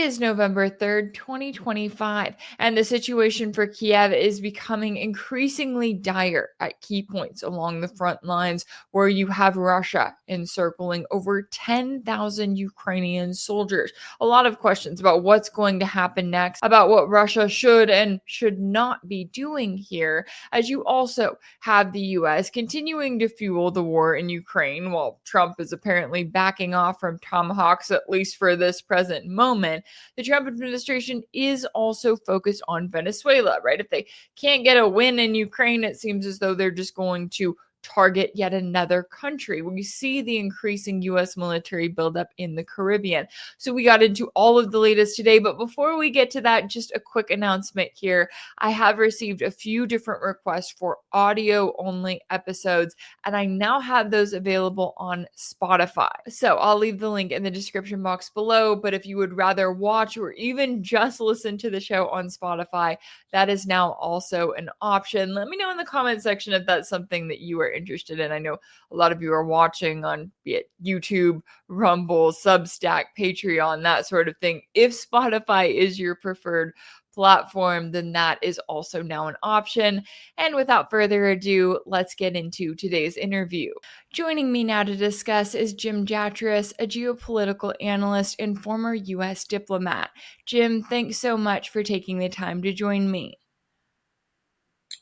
is November 3rd, 2025, and the situation for Kiev is becoming increasingly dire at key points along the front lines, where you have Russia encircling over 10,000 Ukrainian soldiers. A lot of questions about what's going to happen next, about what Russia should and should not be doing here, as you also have the US continuing to fuel the war in Ukraine, while Trump is apparently backing off from tomahawks, at least for this present moment. The Trump administration is also focused on Venezuela, right? If they can't get a win in Ukraine, it seems as though they're just going to target yet another country. We see the increasing US military buildup in the Caribbean. So we got into all of the latest today, but before we get to that, just a quick announcement here. I have received a few different requests for audio only episodes, and I now have those available on Spotify. So I'll leave the link in the description box below, but if you would rather watch or even just listen to the show on Spotify, that is now also an option. Let me know in the comment section if that's something that you are interested in. I know a lot of you are watching on, be it YouTube, Rumble, Substack, Patreon, that sort of thing. If Spotify is your preferred platform, then that is also now an option. And without further ado, let's get into today's interview. Joining me now to discuss is Jim Jatras, a geopolitical analyst and former U.S. diplomat. Jim, thanks so much for taking the time to join me.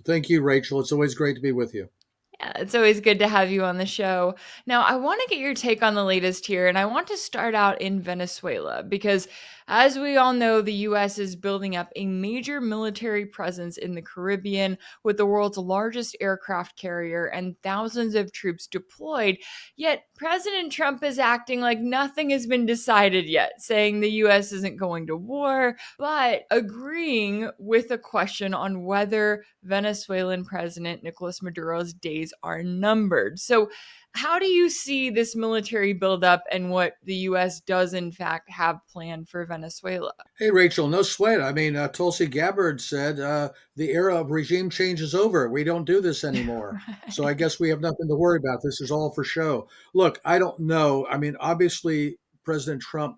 Thank you, Rachel. It's always great to be with you. Yeah, it's always good to have you on the show. Now, I want to get your take on the latest here, and I want to start out in Venezuela because, as we all know, the U.S. is building up a major military presence in the Caribbean with the world's largest aircraft carrier and thousands of troops deployed. Yet, President Trump is acting like nothing has been decided yet, saying the U.S. isn't going to war, but agreeing with a question on whether Venezuelan President Nicolas Maduro's days are numbered. So, how do you see this military buildup and what the U.S. does, in fact, have planned for Venezuela? Hey, Rachel, no sweat. I mean, Tulsi Gabbard said the era of regime change is over. We don't do this anymore. So I Right. guess we have nothing to worry about. This is all for show. Look, I don't know. I mean, obviously, President Trump,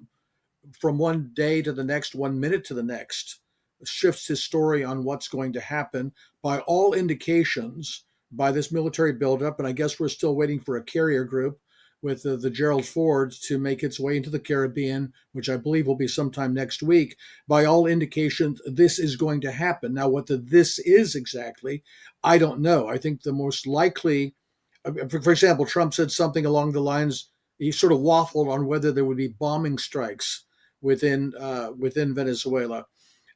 from one day to the next, 1 minute to the next, shifts his story on what's going to happen. By all indications, by this military buildup, and I guess we're still waiting for a carrier group with the Gerald Fords to make its way into the Caribbean, which I believe will be sometime next week. By all indications, this is going to happen. Now, what the this is exactly, I don't know. I think the most likely, for example, Trump said something along the lines, he sort of waffled on whether there would be bombing strikes within Venezuela.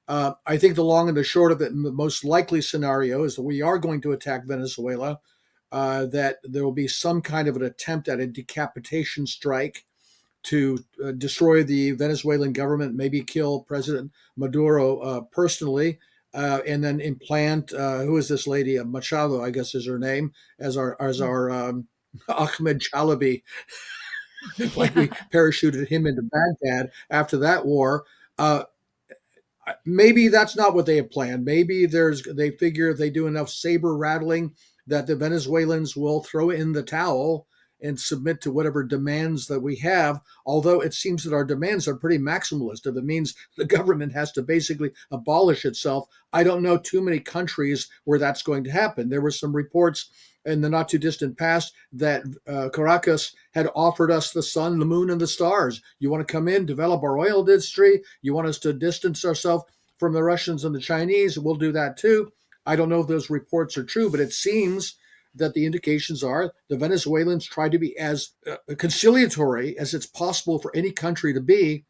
I think the long and the short of it, and the most likely scenario is that we are going to attack Venezuela, that there will be some kind of an attempt at a decapitation strike to destroy the Venezuelan government, maybe kill President Maduro personally, and then implant who is this lady? Machado, I guess is her name, as our Ahmed Chalabi, like we Yeah. parachuted him into Baghdad after that war. Uh, Maybe that's not what they have planned. Maybe they figure if they do enough saber rattling that the Venezuelans will throw in the towel and submit to whatever demands that we have. Although it seems that our demands are pretty maximalist. If it means the government has to basically abolish itself, I don't know too many countries where that's going to happen. There were some reports in the not too distant past that Caracas had offered us the sun, the moon, and the stars. You want to come in, develop our oil industry? You want us to distance ourselves from the Russians and the Chinese? We'll do that too. I don't know if those reports are true, but it seems that the indications are the Venezuelans try to be as conciliatory as it's possible for any country to be,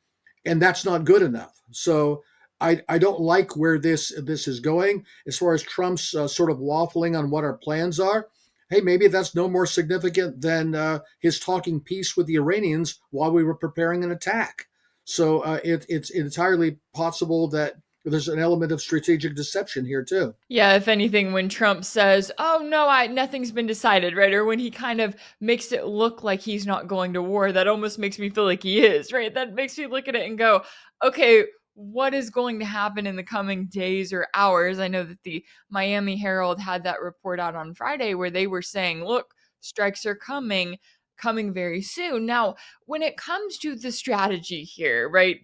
and that's not good enough. So I don't like where this is going. As far as Trump's sort of waffling on what our plans are, hey, maybe that's no more significant than his talking peace with the Iranians while we were preparing an attack. So it's entirely possible that there's an element of strategic deception here too. Yeah, if anything, when Trump says, "Oh no, nothing's been decided," right? Or when he kind of makes it look like he's not going to war, that almost makes me feel like he is, right? That makes me look at it and go, "Okay, what is going to happen in the coming days or hours?" I know that the Miami Herald had that report out on Friday where they were saying, "Look, strikes are coming very soon." Now, when it comes to the strategy here, right?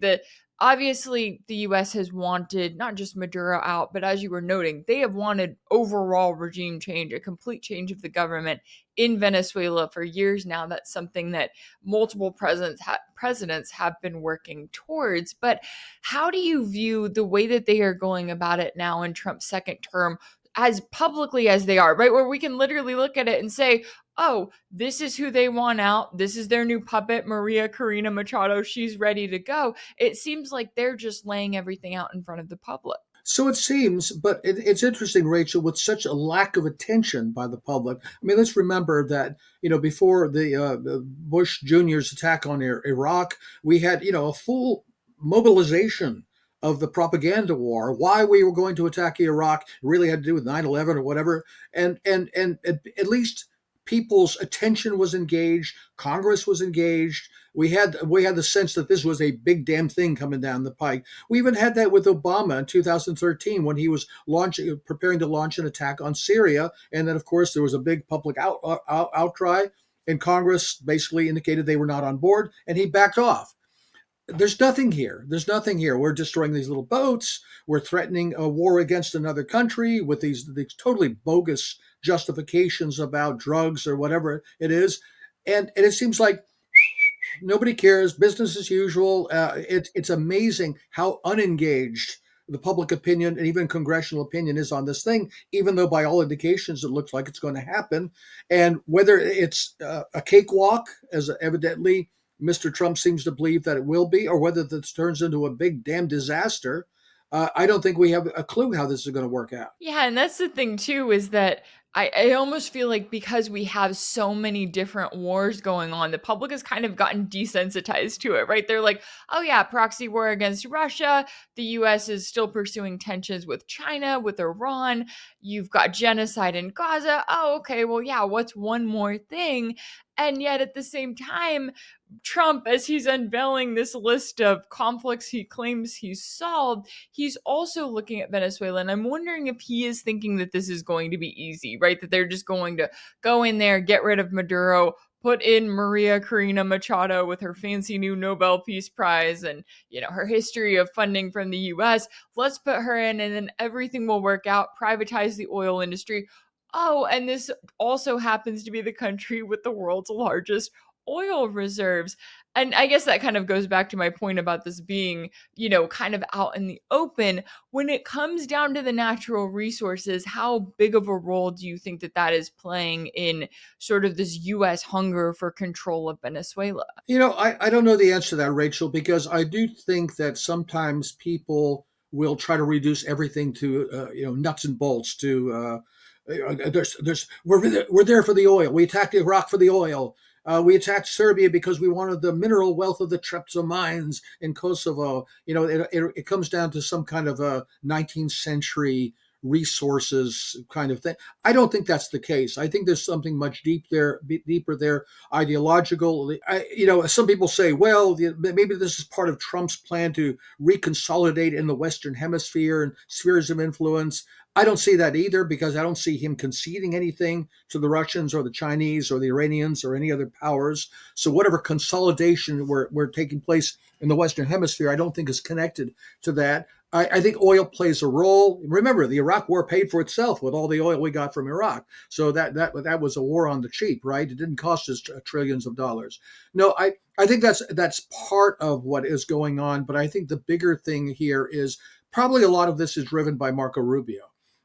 obviously the US has wanted not just Maduro out, but as you were noting, they have wanted overall regime change, a complete change of the government in Venezuela for years now. That's something that multiple presidents have been working towards. But how do you view the way that they are going about it now in Trump's second term, as publicly as they are, right? Where we can literally look at it and say, oh, this is who they want out. This is their new puppet, Maria Corina Machado. She's ready to go. It seems like they're just laying everything out in front of the public. So it seems, but it's interesting, Rachel, with such a lack of attention by the public. I mean, let's remember that, before the Bush Jr.'s attack on Iraq, we had, a full mobilization of the propaganda war, why we were going to attack Iraq. It really had to do with 9/11 or whatever. And at least people's attention was engaged, Congress was engaged. We had the sense that this was a big damn thing coming down the pike. We even had that with Obama in 2013 when he was preparing to launch an attack on Syria, and then of course there was a big public outcry, and Congress basically indicated they were not on board, and he backed off. There's nothing here. There's nothing here. We're destroying these little boats. We're threatening a war against another country with these totally bogus justifications about drugs or whatever it is. And it seems like nobody cares. Business as usual. It's amazing how unengaged the public opinion and even congressional opinion is on this thing, even though by all indications it looks like it's going to happen. And whether it's a cakewalk, as evidently Mr. Trump seems to believe that it will be, or whether this turns into a big damn disaster, I don't think we have a clue how this is going to work out. Yeah, and that's the thing too, is that I almost feel like because we have so many different wars going on, the public has kind of gotten desensitized to it, right? They're like, oh yeah, proxy war against Russia. The US is still pursuing tensions with China, with Iran. You've got genocide in Gaza. Oh, okay, well, yeah, what's one more thing? And yet at the same time, Trump, as he's unveiling this list of conflicts he claims he's solved, he's also looking at Venezuela. And I'm wondering if he is thinking that this is going to be easy, right? That they're just going to go in there, get rid of Maduro, put in Maria Corina Machado with her fancy new Nobel Peace Prize and, her history of funding from the US. Let's put her in and then everything will work out, privatize the oil industry. Oh, and this also happens to be the country with the world's largest oil reserves. And I guess that kind of goes back to my point about this being, kind of out in the open. When it comes down to the natural resources, how big of a role do you think that that is playing in sort of this US hunger for control of Venezuela? I don't know the answer to that, Rachel, because I do think that sometimes people will try to reduce everything to, nuts and bolts to, we're there for the oil. We attacked Iraq for the oil. We attacked Serbia because we wanted the mineral wealth of the Trepča mines in Kosovo. It comes down to some kind of a 19th century resources kind of thing. I don't think that's the case. I think there's something much deeper there, ideological. Some people say, well, maybe this is part of Trump's plan to reconsolidate in the Western Hemisphere and spheres of influence. I don't see that either, because I don't see him conceding anything to the Russians or the Chinese or the Iranians or any other powers. So whatever consolidation we're taking place in the Western Hemisphere, I don't think is connected to that. I think oil plays a role. Remember, the Iraq War paid for itself with all the oil we got from Iraq. So that was a war on the cheap, right? It didn't cost us trillions of dollars. No, I think that's part of what is going on. But I think the bigger thing here is probably a lot of this is driven by Marco Rubio,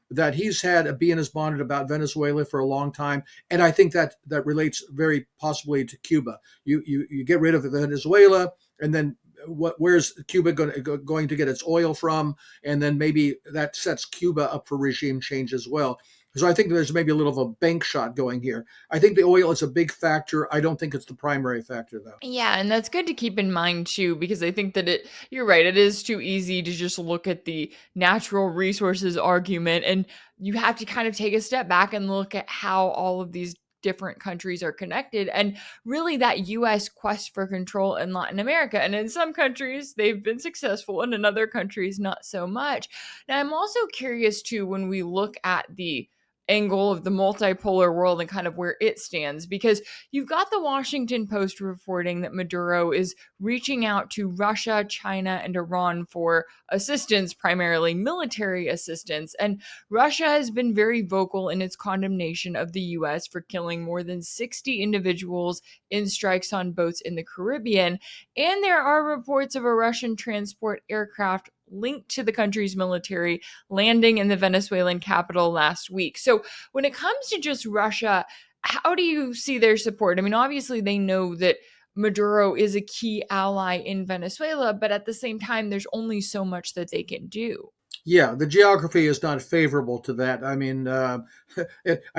that he's had a bee in his bonnet about Venezuela for a long time. And I think that relates very possibly to Cuba. You get rid of Venezuela, and then where's Cuba going to get its oil from? And then maybe that sets Cuba up for regime change as well. So I think there's maybe a little of a bank shot going here. I think the oil is a big factor. I don't think it's the primary factor, though. Yeah, and that's good to keep in mind too, because I think that you're right, it is too easy to just look at the natural resources argument, and you have to kind of take a step back and look at how all of these different countries are connected, and really that US quest for control in Latin America. And in some countries they've been successful, and in other countries not so much. Now I'm also curious too, when we look at the angle of the multipolar world and kind of where it stands, because you've got the Washington Post reporting that Maduro is reaching out to Russia, China, and Iran for assistance, primarily military assistance. And Russia has been very vocal in its condemnation of the US for killing more than 60 individuals in strikes on boats in the Caribbean. And there are reports of a Russian transport aircraft linked to the country's military landing in the Venezuelan capital last week. So, when it comes to just Russia, how do you see their support? I mean, obviously, they know that Maduro is a key ally in Venezuela, but at the same time, there's only so much that they can do. Yeah, the geography is not favorable to that. I mean, I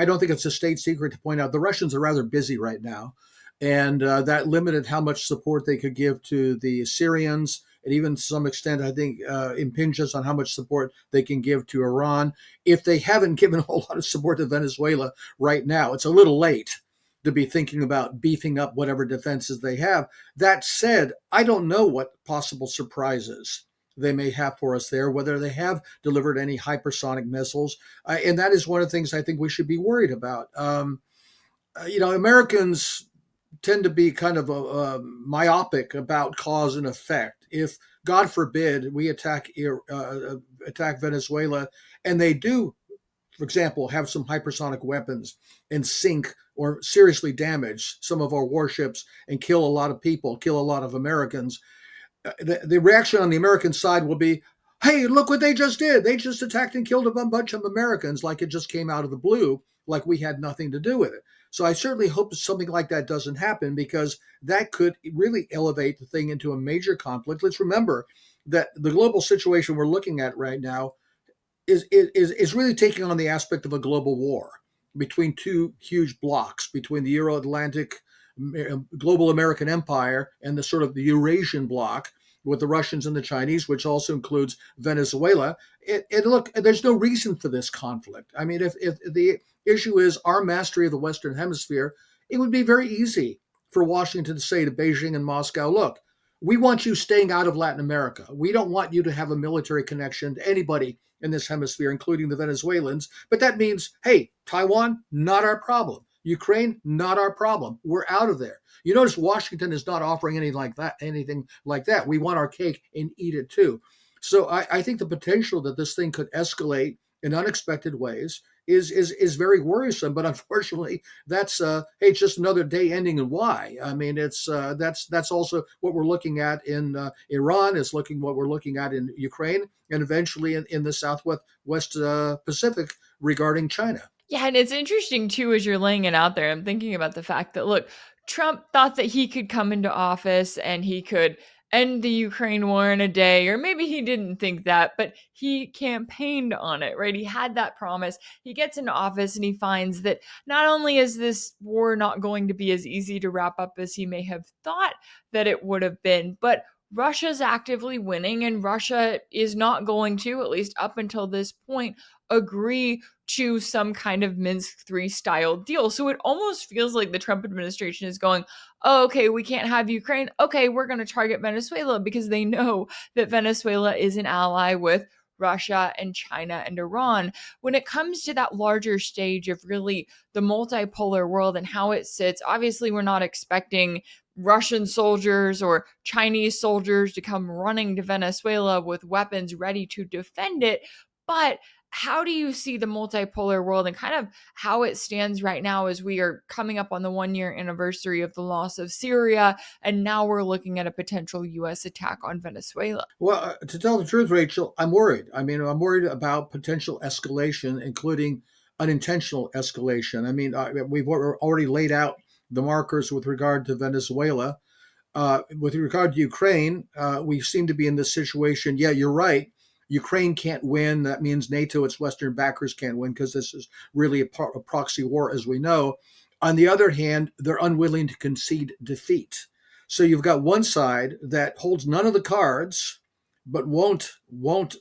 don't think it's a state secret to point out the Russians are rather busy right now, and that limited how much support they could give to the Syrians, and even to some extent, I think, impinges on how much support they can give to Iran. If they haven't given a whole lot of support to Venezuela right now, it's a little late to be thinking about beefing up whatever defenses they have. That said, I don't know what possible surprises they may have for us there, whether they have delivered any hypersonic missiles. And that is one of the things I think we should be worried about. Americans tend to be kind of myopic about cause and effect. If, God forbid, we attack Venezuela and they do, for example, have some hypersonic weapons and sink or seriously damage some of our warships and kill a lot of people, kill a lot of Americans, the reaction on the American side will be, hey, look what they just did. They just attacked and killed a bunch of Americans, like it just came out of the blue, like we had nothing to do with it. So I certainly hope something like that doesn't happen, because that could really elevate the thing into a major conflict. Let's remember that the global situation we're looking at right now is really taking on the aspect of a global war between two huge blocks, between the Euro-Atlantic global American empire and the sort of the Eurasian bloc with the Russians and the Chinese, which also includes Venezuela. Look, there's no reason for this conflict. I mean, if the issue is our mastery of the Western Hemisphere, it would be very easy for Washington to say to Beijing and Moscow, look, we want you staying out of Latin America. We don't want you to have a military connection to anybody in this hemisphere, including the Venezuelans. But that means, hey, Taiwan, not our problem. Ukraine, not our problem. We're out of there. You notice Washington is not offering anything like that. We want our cake and eat it too. So I think the potential that this thing could escalate in unexpected ways is very worrisome. But unfortunately, that's hey, it's just another day ending in Y. I mean, it's that's also what we're looking at in Iran. Is what we're looking at in Ukraine, and eventually in the West Pacific regarding China. Yeah, and it's interesting too, as you're laying it out there. I'm thinking about the fact that, look, Trump thought that he could come into office and he could end the Ukraine war in a day, or maybe he didn't think that, but he campaigned on it, right? He had that promise. He gets into office and he finds that not only is this war not going to be as easy to wrap up as he may have thought that it would have been, but Russia's actively winning, and Russia is not going to, at least up until this point, agree to some kind of Minsk 3 style deal. So it almost feels like the Trump administration is going, oh, okay, we can't have Ukraine. Okay, we're going to target Venezuela, because they know that Venezuela is an ally with Russia and China and Iran. When it comes to that larger stage of really the multipolar world and how it sits, obviously we're not expecting Russian soldiers or Chinese soldiers to come running to Venezuela with weapons ready to defend it. But how do you see the multipolar world and kind of how it stands right now, as we are coming up on the 1 year anniversary of the loss of Syria, and now we're looking at a potential US attack on Venezuela? Well, to tell the truth, Rachel, I'm worried. I mean, I'm worried about potential escalation, including unintentional escalation. I mean, we've already laid out the markers with regard to Venezuela. With regard to Ukraine, we seem to be in this situation. Yeah, you're right. Ukraine can't win. That means NATO, its Western backers, can't win, because this is really a proxy war, as we know. On the other hand, they're unwilling to concede defeat. So you've got one side that holds none of the cards, but won't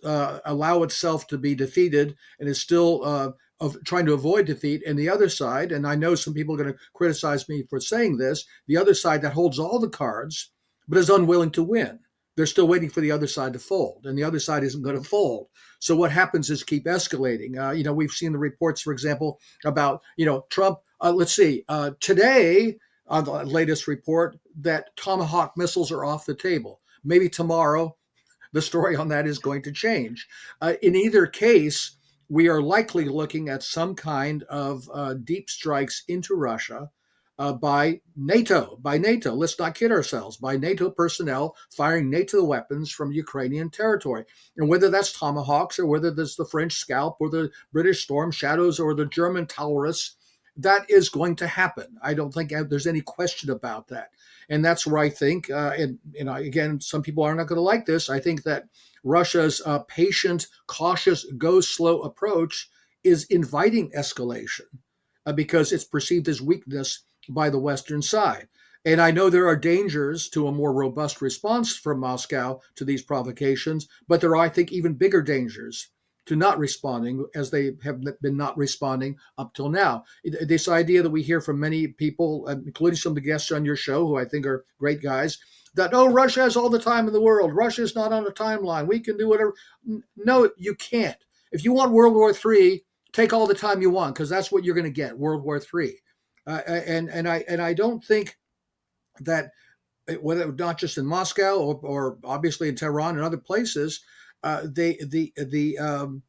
allow itself to be defeated, and is still trying to avoid defeat. And the other side, and I know some people are going to criticize me for saying this, the other side that holds all the cards, but is unwilling to win. They're still waiting for the other side to fold, and the other side isn't going to fold. So what happens is keep escalating. We've seen the reports, for example, about Trump. Let's see, today on the latest report that Tomahawk missiles are off the table. Maybe tomorrow, the story on that is going to change. In either case, we are likely looking at some kind of deep strikes into Russia by NATO. By NATO, let's not kid ourselves. By NATO personnel firing NATO weapons from Ukrainian territory, and whether that's Tomahawks or whether there's the French Scalp or the British Storm Shadows or the German Taurus, that is going to happen. I don't think there's any question about that. And that's where I think, and again, some people are not going to like this. I think that Russia's patient, cautious, go slow approach is inviting escalation because it's perceived as weakness by the Western side. And I know there are dangers to a more robust response from Moscow to these provocations, but there are, I think, even bigger dangers to not responding as they have been not responding up till now. This idea that we hear from many people, including some of the guests on your show, who I think are great guys, that, Russia has all the time in the world. Russia is not on a timeline. We can do whatever. No, you can't. If you want World War III, take all the time you want, because that's what you're going to get, World War III. And I don't think that, whether not just in Moscow or obviously in Tehran and other places, the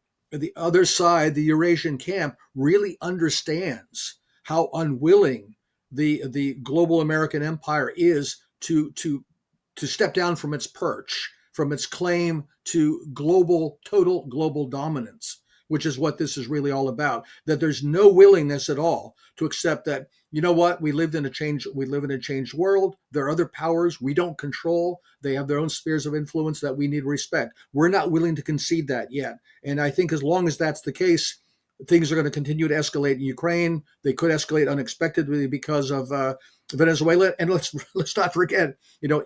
other side, the Eurasian camp, really understands how unwilling the global American empire is to step down from its perch, from its claim to total global dominance, which is what this is really all about. That there's no willingness at all to accept that, we live in a changed world. There are other powers we don't control. They have their own spheres of influence that we need to respect. We're not willing to concede that yet. And I think as long as that's the case, things are going to continue to escalate in Ukraine. They could escalate unexpectedly because of Venezuela. And let's not forget,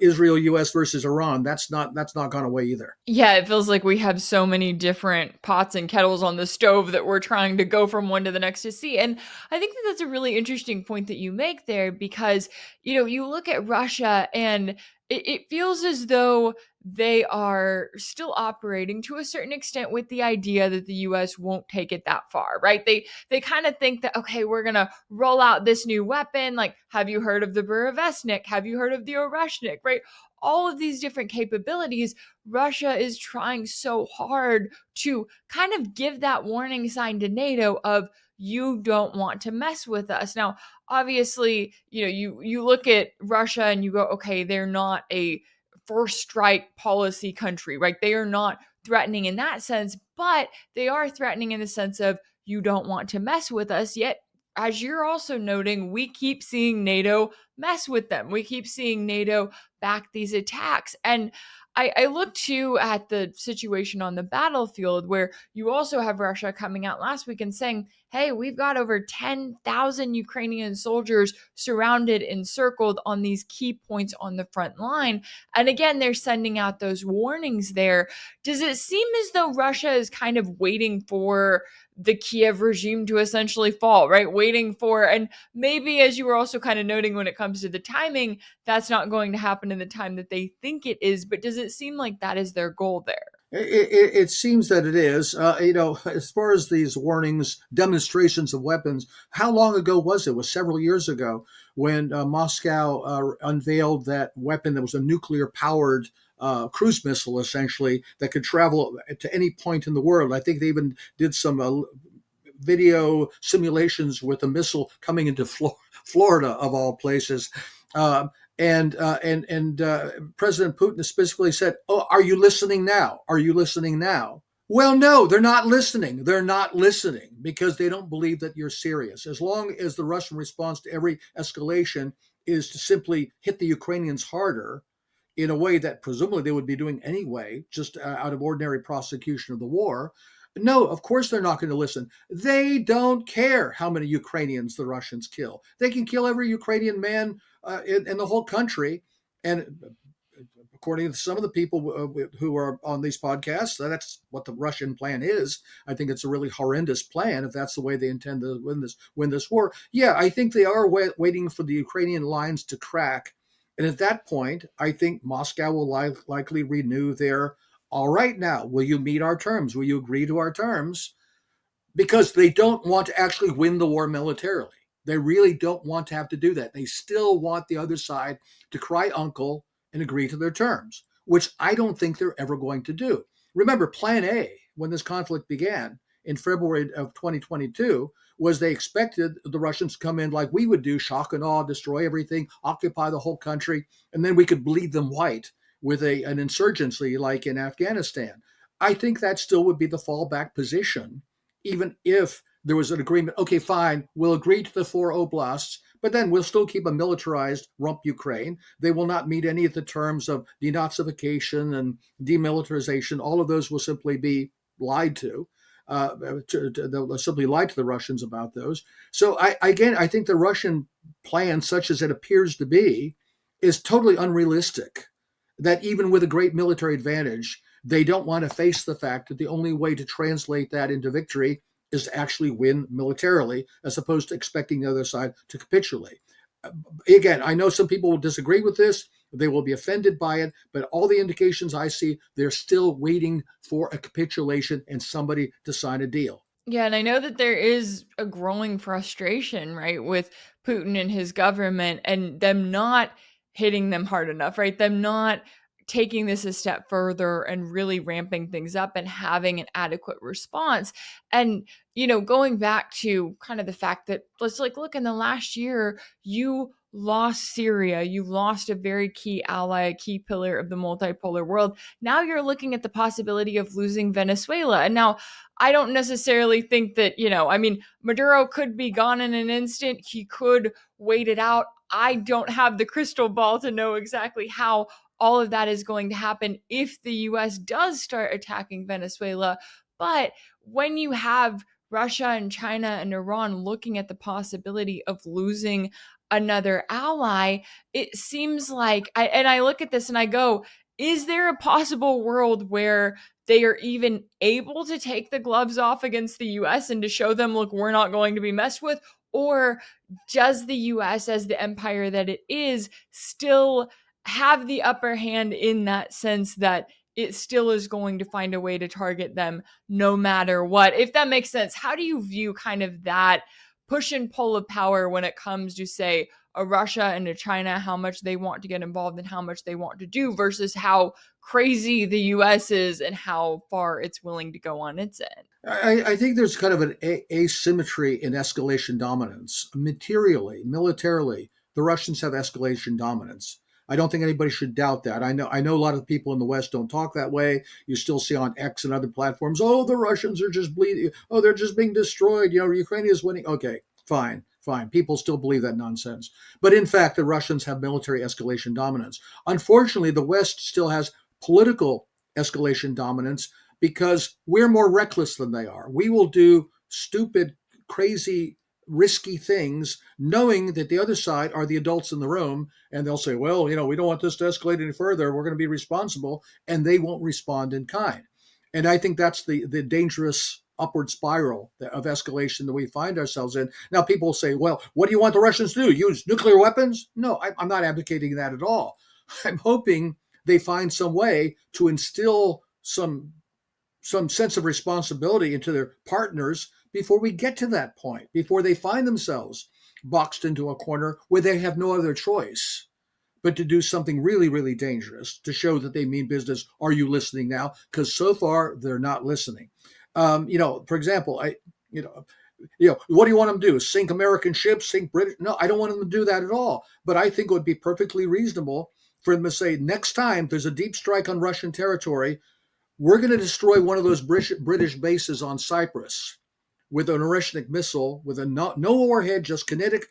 Israel, U.S. versus Iran. That's not gone away either. Yeah, it feels like we have so many different pots and kettles on the stove that we're trying to go from one to the next to see. And I think that that's a really interesting point that you make there, because, you look at Russia and it feels as though they are still operating to a certain extent with the idea that the US won't take it that far, right? They kind of think that, okay, we're going to roll out this new weapon. Like, have you heard of the Burevestnik? Have you heard of the Oreshnik, right? All of these different capabilities, Russia is trying so hard to kind of give that warning sign to NATO of, you don't want to mess with us. Now, obviously, you look at Russia and you go, okay, they're not a first strike policy country, right? They are not threatening in that sense, but they are threatening in the sense of, you don't want to mess with us. Yet, as you're also noting, we keep seeing NATO mess with them. We keep seeing NATO back these attacks. And I look too at the situation on the battlefield, where you also have Russia coming out last week and saying, hey, we've got over 10,000 Ukrainian soldiers surrounded, encircled on these key points on the front line. And again, they're sending out those warnings there. Does it seem as though Russia is kind of waiting for the Kiev regime to essentially fall, right? Waiting for, and maybe, as you were also kind of noting, when it comes to the timing, that's not going to happen in the time that they think it is. But does it seem like that is their goal there? It seems that it is. As far as these warnings, demonstrations of weapons, how long ago was it? It was several years ago when Moscow unveiled that weapon that was a nuclear-powered cruise missile, essentially, that could travel to any point in the world. I think they even did some video simulations with a missile coming into Florida, of all places. And President Putin specifically said, "Oh, are you listening now? Are you listening now?" Well, no, they're not listening. They're not listening because they don't believe that you're serious. As long as the Russian response to every escalation is to simply hit the Ukrainians harder in a way that presumably they would be doing anyway, just out of ordinary prosecution of the war, no, of course they're not going to listen. They don't care how many Ukrainians the Russians kill. They can kill every Ukrainian man in the whole country. And according to some of the people who are on these podcasts, that's what the Russian plan is. I think it's a really horrendous plan if that's the way they intend to win this war. Yeah, I think they are waiting for the Ukrainian lines to crack And at that point, I think Moscow will likely renew their, all right, now, will you meet our terms? Will you agree to our terms? Because they don't want to actually win the war militarily. They really don't want to have to do that. They still want the other side to cry uncle and agree to their terms, which I don't think they're ever going to do. Remember, Plan A, when this conflict began in February of 2022, was they expected the Russians to come in like we would do, shock and awe, destroy everything, occupy the whole country, and then we could bleed them white with an insurgency like in Afghanistan. I think that still would be the fallback position, even if there was an agreement. Okay, fine, we'll agree to the 4 oblasts, but then we'll still keep a militarized rump Ukraine. They will not meet any of the terms of denazification and demilitarization. All of those will simply be lied to. They'll simply lie to the Russians about those. So I think the Russian plan, such as it appears to be, is totally unrealistic. That even with a great military advantage, they don't want to face the fact that the only way to translate that into victory is to actually win militarily, as opposed to expecting the other side to capitulate. Again, I know some people will disagree with this. They will be offended by it, but all the indications I see, they're still waiting for a capitulation and somebody to sign a deal. Yeah, and I know that there is a growing frustration, right, with Putin and his government and them not hitting them hard enough, right? Them not taking this a step further and really ramping things up and having an adequate response. And, going back to kind of the fact that let's look in the last year, you lost Syria, you lost a very key ally, a key pillar of the multipolar world. Now you're looking at the possibility of losing Venezuela. And now I don't necessarily think that, Maduro could be gone in an instant. He could wait it out. I don't have the crystal ball to know exactly how all of that is going to happen if the US does start attacking Venezuela. But when you have Russia and China and Iran looking at the possibility of losing another ally, it seems like, I look at this and I go, is there a possible world where they are even able to take the gloves off against the US and to show them, look, we're not going to be messed with? Or does the US, as the empire that it is, still have the upper hand in that sense that it still is going to find a way to target them no matter what? If that makes sense, how do you view kind of that push and pull of power when it comes to, say, a Russia and a China, how much they want to get involved and how much they want to do versus how crazy the US is and how far it's willing to go on its end? I think there's kind of an asymmetry in escalation dominance. Materially, militarily, the Russians have escalation dominance. I don't think anybody should doubt that. I know a lot of people in the West don't talk that way. You still see on X and other platforms, oh, the Russians are just bleeding. Oh, they're just being destroyed. Ukraine is winning. Okay, fine. People still believe that nonsense. But in fact, the Russians have military escalation dominance. Unfortunately, the West still has political escalation dominance because we're more reckless than they are. We will do stupid, crazy, risky things, knowing that the other side are the adults in the room, and they'll say, well, we don't want this to escalate any further. We're going to be responsible, and they won't respond in kind. And I think that's the dangerous upward spiral of escalation that we find ourselves in. Now, people say, well, what do you want the Russians to do? Use nuclear weapons? No, I'm not advocating that at all. I'm hoping they find some way to instill some sense of responsibility into their partners before we get to that point, before they find themselves boxed into a corner where they have no other choice but to do something really, really dangerous to show that they mean business. Are you listening now? Because so far they're not listening. For example, what do you want them to do? Sink American ships, sink British? No, I don't want them to do that at all. But I think it would be perfectly reasonable for them to say, next time there's a deep strike on Russian territory, we're going to destroy one of those British bases on Cyprus with an Oreshnik missile, with a no warhead, just kinetic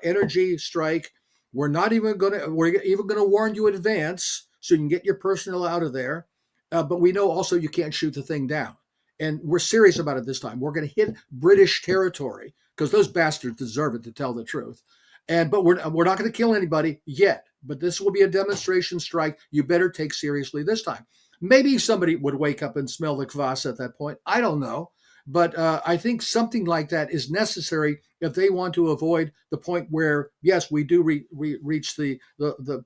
energy strike. We're even going to warn you in advance so you can get your personnel out of there. But we know also you can't shoot the thing down. And we're serious about it this time. We're going to hit British territory because those bastards deserve it, to tell the truth. But we're not going to kill anybody yet. But this will be a demonstration strike you better take seriously this time. Maybe somebody would wake up and smell the kvass at that point. I don't know. But I think something like that is necessary if they want to avoid the point where, yes, we do reach the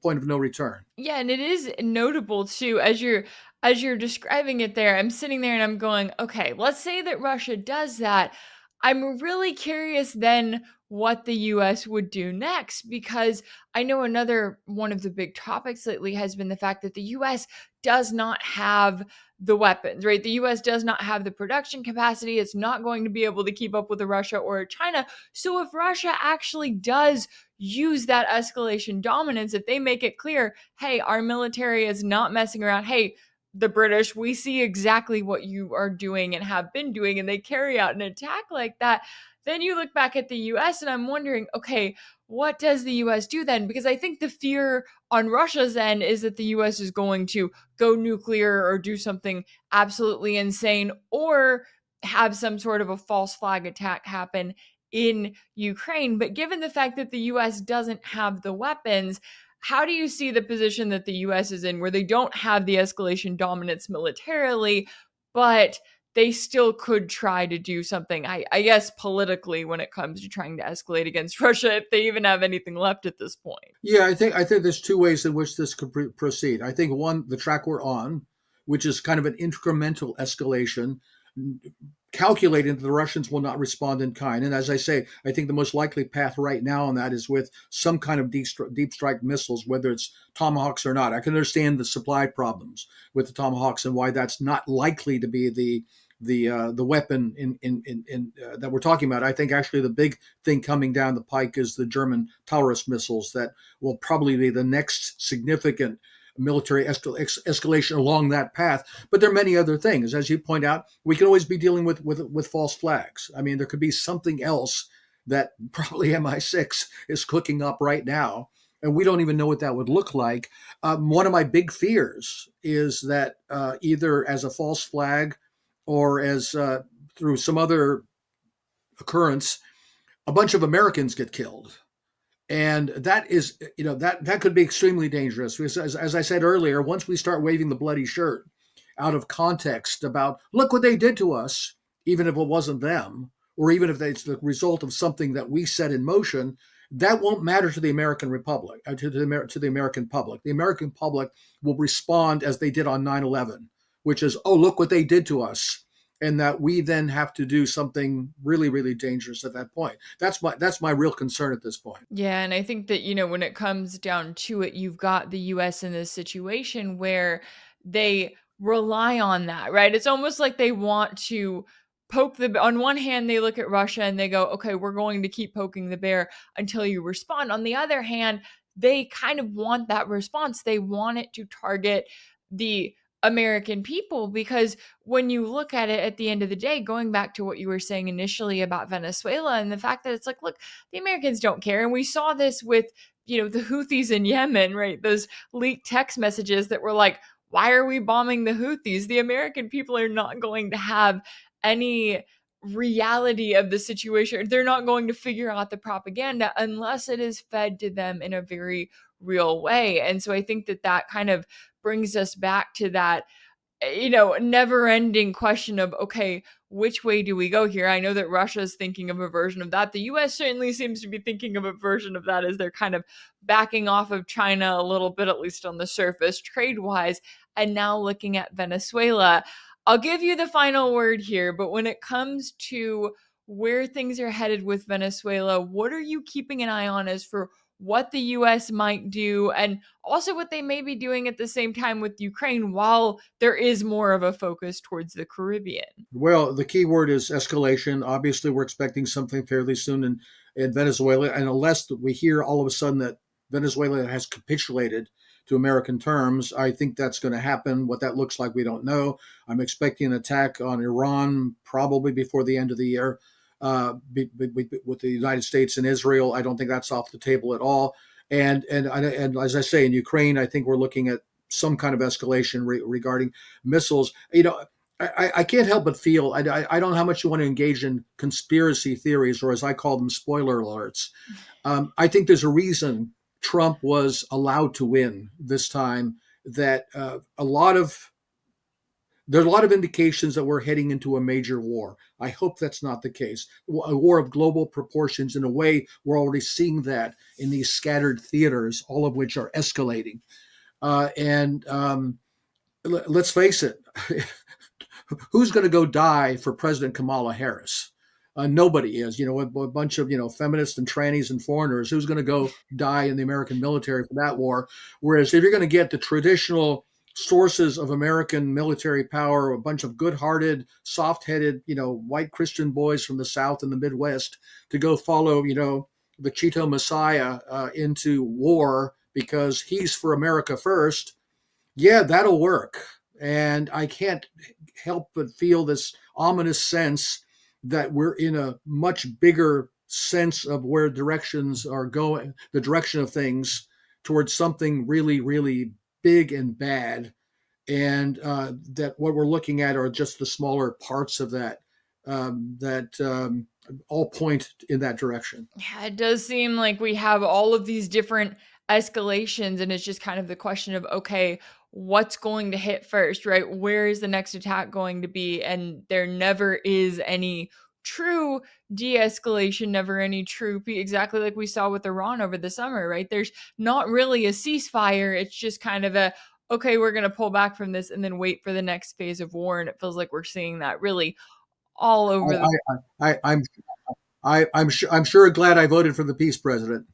point of no return. Yeah, and it is notable too as you're describing it there. I'm sitting there and I'm going, okay, let's say that Russia does that. I'm really curious then what the US would do next, because I know another one of the big topics lately has been the fact that the US does not have the weapons, right? The US does not have the production capacity. It's not going to be able to keep up with a Russia or a China. So if Russia actually does use that escalation dominance, if they make it clear, hey, our military is not messing around. Hey, the British, we see exactly what you are doing and have been doing, and they carry out an attack like that. Then you look back at the US, and I'm wondering, okay, what does the US do then? Because I think the fear on Russia's end is that the US is going to go nuclear or do something absolutely insane, or have some sort of a false flag attack happen in Ukraine. But given the fact that the US doesn't have the weapons, how do you see the position that the US is in, where they don't have the escalation dominance militarily, but they still could try to do something, I guess, politically, when it comes to trying to escalate against Russia, if they even have anything left at this point? Yeah, I think there's two ways in which this could proceed. I think one, the track we're on, which is kind of an incremental escalation, calculating that the Russians will not respond in kind. And as I say, I think the most likely path right now on that is with some kind of deep strike missiles, whether it's Tomahawks or not. I can understand the supply problems with the Tomahawks and why that's not likely to be the weapon that we're talking about. I think actually the big thing coming down the pike is the German Taurus missiles that will probably be the next significant military escalation along that path. But there are many other things, as you point out. We can always be dealing with false flags. I mean, there could be something else that probably MI6 is cooking up right now, and we don't even know what that would look like. One of my big fears is that either as a false flag or as through some other occurrence, a bunch of Americans get killed. And that is, that could be extremely dangerous. Because as I said earlier, once we start waving the bloody shirt out of context about, look what they did to us, even if it wasn't them, or even if it's the result of something that we set in motion, that won't matter to the American Republic, to the American public. The American public will respond as they did on 9/11, which is, oh, look what they did to us. And that we then have to do something really, really dangerous at that point. That's my real concern at this point. Yeah, and I think that, when it comes down to it, you've got the US in this situation where they rely on that, right? It's almost like they want to on one hand, they look at Russia and they go, okay, we're going to keep poking the bear until you respond. On the other hand, they kind of want that response. They want it to target the American people, because when you look at it at the end of the day, going back to what you were saying initially about Venezuela and the fact that it's like, look, the Americans don't care. And we saw this with, the Houthis in Yemen, right? Those leaked text messages that were like, why are we bombing the Houthis? The American people are not going to have any reality of the situation. They're not going to figure out the propaganda unless it is fed to them in a very real way. And so I think that kind of brings us back to that, never ending question of, okay, which way do we go here? I know that Russia's thinking of a version of that. The US certainly seems to be thinking of a version of that, as they're kind of backing off of China a little bit, at least on the surface, trade wise, and now looking at Venezuela. I'll give you the final word here, but when it comes to where things are headed with Venezuela, what are you keeping an eye on as for what the US might do, and also what they may be doing at the same time with Ukraine, while there is more of a focus towards the Caribbean? Well, the key word is escalation. Obviously, we're expecting something fairly soon in Venezuela. And unless we hear all of a sudden that Venezuela has capitulated to American terms, I think that's going to happen. What that looks like, we don't know. I'm expecting an attack on Iran probably before the end of the year. With the United States and Israel, I don't think that's off the table at all. And as I say, in Ukraine, I think we're looking at some kind of escalation regarding missiles. I can't help but feel, I don't know how much you want to engage in conspiracy theories, or as I call them, spoiler alerts. I think there's a reason Trump was allowed to win this time, that a lot of There are a lot of indications that we're heading into a major war. I hope that's not the case. A war of global proportions. In a way, we're already seeing that in these scattered theaters, all of which are escalating. And let's face it, who's going to go die for President Kamala Harris? Nobody is. A bunch of feminists and trannies and foreigners. Who's going to go die in the American military for that war? Whereas if you're going to get the traditional sources of American military power, a bunch of good-hearted, soft-headed, white Christian boys from the South and the Midwest to go follow, the Cheeto Messiah into war because he's for America first. Yeah, that'll work. And I can't help but feel this ominous sense that we're in a much bigger sense of where directions are going, the direction of things towards something really, really big and bad. And that what we're looking at are just the smaller parts of that all point in that direction. Yeah, it does seem like we have all of these different escalations, and it's just kind of the question of, okay, what's going to hit first, right? Where is the next attack going to be? And there never is any true de-escalation, never any true exactly like we saw with Iran over the summer, right? There's not really a ceasefire. It's just kind of a, okay, we're going to pull back from this and then wait for the next phase of war. And it feels like we're seeing that really all over the I'm sure glad I voted for the peace president.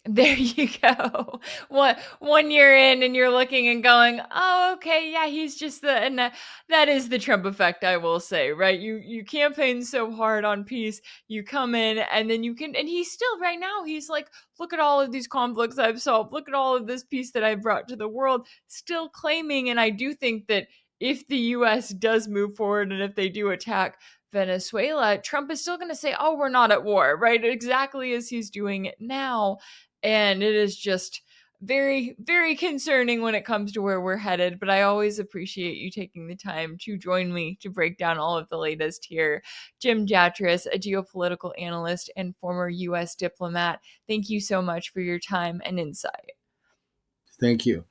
There you go. One year in, and you're looking and going, "Oh, okay, yeah, he's just the," and that is the Trump effect, I will say, right? You campaign so hard on peace, you come in, and then you can, and he's still right now. He's like, "Look at all of these conflicts I've solved. Look at all of this peace that I've brought to the world." Still claiming, and I do think that if the U.S. does move forward, and if they do attack Venezuela, Trump is still going to say, "Oh, we're not at war," right? Exactly as he's doing it now. And it is just very, very concerning when it comes to where we're headed. But I always appreciate you taking the time to join me to break down all of the latest here. Jim Jatras, a geopolitical analyst and former U.S. diplomat, thank you so much for your time and insight. Thank you.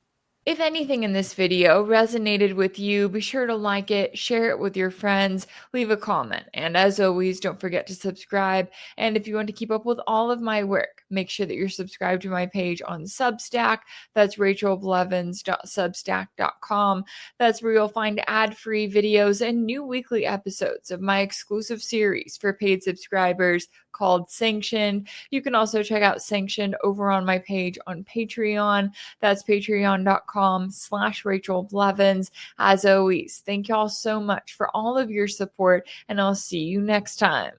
If anything in this video resonated with you, be sure to like it, share it with your friends, leave a comment. And as always, don't forget to subscribe. And if you want to keep up with all of my work, make sure that you're subscribed to my page on Substack. That's rachelblevins.substack.com. That's where you'll find ad-free videos and new weekly episodes of my exclusive series for paid subscribers called Sanctioned. You can also check out Sanctioned over on my page on Patreon. That's patreon.com/Rachel Blevins. As always, thank y'all so much for all of your support, and I'll see you next time.